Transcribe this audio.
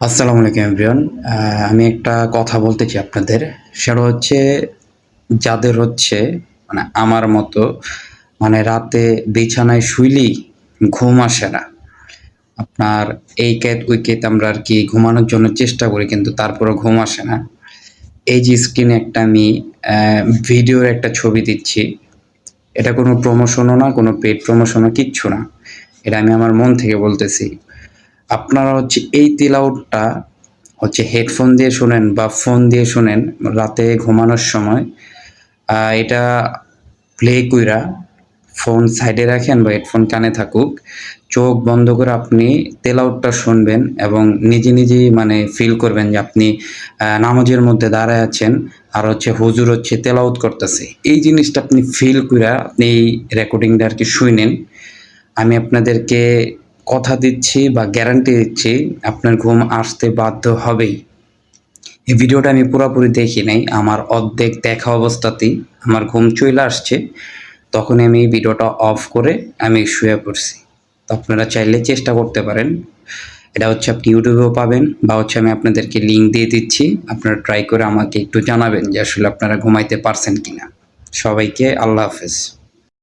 আসসালামু আলাইকুম এভরিওয়ান। আমি একটা কথা বলতে চাই আপনাদের। সেটা হচ্ছে যাদের হচ্ছে মানে আমার মতো মানে রাতে বিছানায় শুইলেই ঘুম আসে না। আপনার এই ক্যাত ওই ক্যাত আমরা আরকি ঘুমানোর জন্য চেষ্টা করি কিন্তু তারপরেও ঘুম আসে না। এই যে স্ক্রিনে একটা আমি ভিডিওর একটা ছবি দিচ্ছি। এটা কোনো প্রমোশনও না, কোনো পেইড প্রমোশনও কিচ্ছু না। এটা আমি আমার মন থেকে বলতেছি। আপনারা হচ্ছে এই তিলাওয়াতটা হচ্ছে হেডফোন দিয়ে শোনেন বা ফোন দিয়ে শোনেন রাতে ঘুমানোর সময়। এটা প্লে কইরা ফোন সাইডে রাখেন বা হেডফোন কানে থাকুক। চোখ বন্ধ করে আপনি তেলাওয়াতটা শুনবেন এবং নিজে, নিজেই মানে ফিল করবেন যে আপনি নামাজের মধ্যে দাঁড়ায় আছেন আর হচ্ছে হুজুর হচ্ছে তেলাওয়াত করতেছে। এই জিনিসটা আপনি ফিল কইরা আপনি এই রেকর্ডিংটা আরকি শুইনেন। আমি আপনাদেরকে কথা দিচ্ছি বা গ্যারান্টি দিচ্ছি আপনার ঘুম আসতে বাধ্য হবেই। এই ভিডিওটা আমি পুরাপুরি দেখি নাই। আমার অর্ধেক দেখা অবস্থাতেই আমার ঘুম চইলা আসছে। তখনই আমি এই ভিডিওটা অফ করে আমি শুয়ে পড়ছি। তো আপনারা চাইলে চেষ্টা করতে পারেন। এটা হচ্ছে আপনি ইউটিউবেও পাবেন বা হচ্ছে আমি আপনাদেরকে লিঙ্ক দিয়ে দিচ্ছি। আপনারা ট্রাই করে আমাকে একটু জানাবেন যে আসলে আপনারা ঘুমাইতে পারছেন কিনা। সবাইকে আল্লাহ হাফেজ।